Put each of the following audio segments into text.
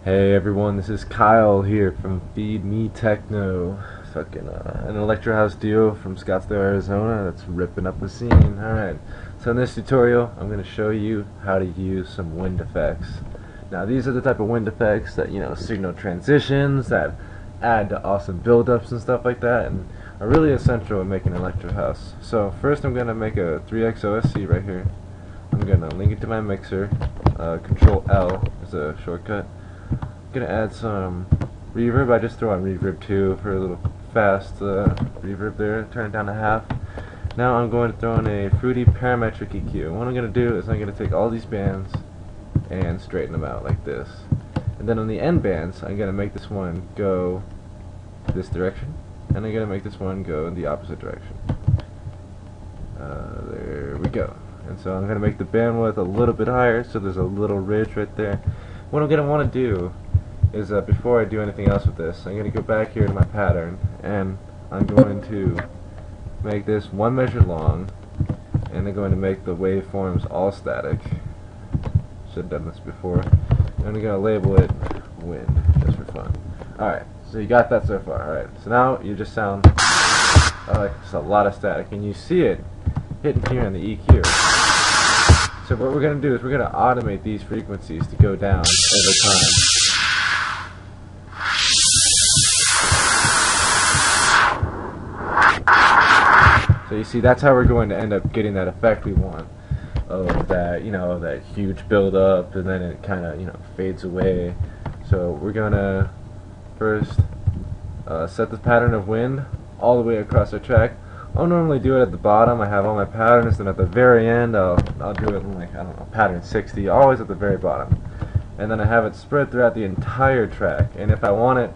Hey everyone, this is Kyle here from Feed Me Techno. An Electro House duo from Scottsdale, Arizona that's ripping up the scene. Alright, so in this tutorial I'm going to show you how to use some wind effects. Now these are the type of wind effects that, signal transitions, that add to awesome build-ups and stuff like that, and are really essential in making an Electro House. So first I'm going to make a 3X OSC right here. I'm going to link it to my mixer. Control L is a shortcut. Gonna add some reverb. I just throw on reverb 2 for a little fast reverb there. Turn it down to half. Now I'm going to throw in a fruity parametric EQ. What I'm gonna do is I'm gonna take all these bands and straighten them out like this. And then on the end bands, I'm gonna make this one go this direction, and I'm gonna make this one go in the opposite direction. There we go. And so I'm gonna make the bandwidth a little bit higher, so there's a little ridge right there. What I'm gonna want to do is before I do anything else with this, I'm going to go back here to my pattern, and I'm going to make this one measure long, and I'm going to make the waveforms all static. Should have done this before. And I'm going to label it wind, just for fun. Alright, so you got that so far. Alright, so now you just sound like just a lot of static, and you see it hitting here on the EQ. So what we're going to do is we're going to automate these frequencies to go down over time. So you see, that's how we're going to end up getting that effect we want of that, that huge build up, and then it kind of, fades away. So we're going to first set the pattern of wind all the way across our track. I'll normally do it at the bottom. I have all my patterns, and at the very end I'll do it in, like, I don't know, pattern 60, always at the very bottom. And then I have it spread throughout the entire track, and if I want it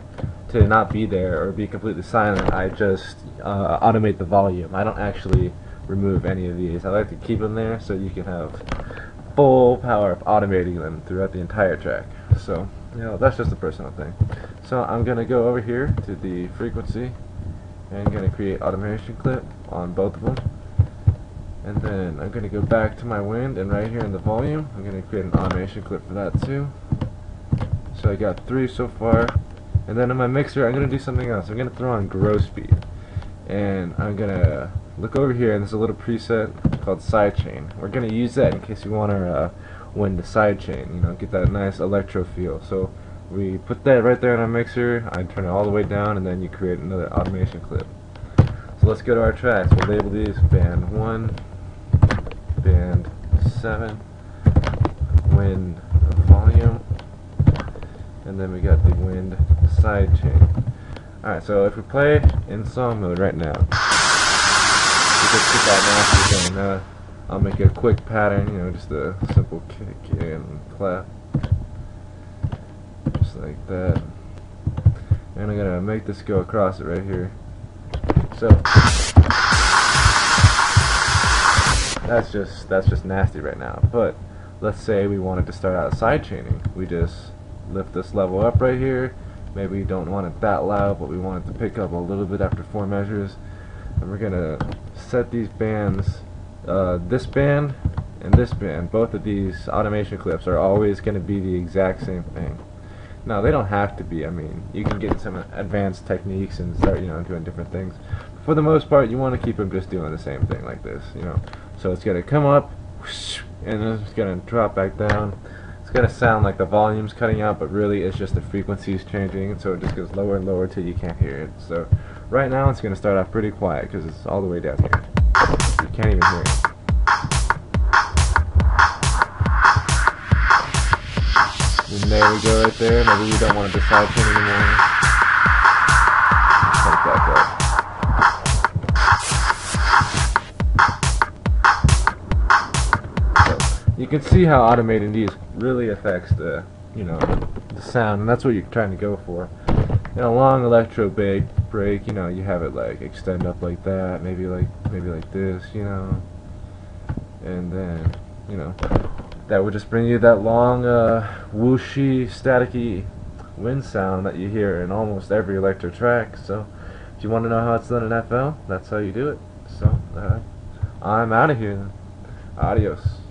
to not be there or be completely silent, I just automate the volume. I don't actually remove any of these. I like to keep them there so you can have full power of automating them throughout the entire track. So, that's just a personal thing. So I'm going to go over here to the frequency, and I'm going to create automation clip on both of them. And then I'm going to go back to my wind, and right here in the volume, I'm going to create an automation clip for that too. So I got 3 so far. And then in my mixer, I'm going to do something else. I'm going to throw on grow speed. And I'm going to look over here, and there's a little preset called sidechain. We're going to use that in case you want our wind to sidechain, get that nice electro feel. So we put that right there in our mixer. I turn it all the way down, and then you create another automation clip. So let's go to our tracks. We'll label these band 1, band 7, wind volume, and then we got the wind sidechain. Alright, so if we play in song mode right now, we just get that master going. I'll make a quick pattern, just a simple kick and clap, just like that. And I'm gonna make this go across it right here. So that's just nasty right now. But let's say we wanted to start out sidechaining. We just lift this level up right here. Maybe we don't want it that loud, but we want it to pick up a little bit after 4 measures. And we're gonna set these bands, this band and this band. Both of these automation clips are always gonna be the exact same thing. Now they don't have to be. I mean, you can get some advanced techniques and start, doing different things. For the most part, you want to keep them just doing the same thing like this, So it's gonna come up, whoosh, and then it's gonna drop back down. It's gonna sound like the volume's cutting out, but really it's just the frequency's changing, so it just goes lower and lower till you can't hear it. So right now it's gonna start off pretty quiet because it's all the way down here. You can't even hear it. And there we go right there. Maybe we don't want to decide chain anymore. Put it back up. You can see how automating these really affects the, the sound, and that's what you're trying to go for. In a long electro break, you have it like extend up like that, maybe like this, and then, that would just bring you that long, whooshy, staticky wind sound that you hear in almost every electro track. So, if you want to know how it's done in FL, that's how you do it. So, I'm out of here then. Adios.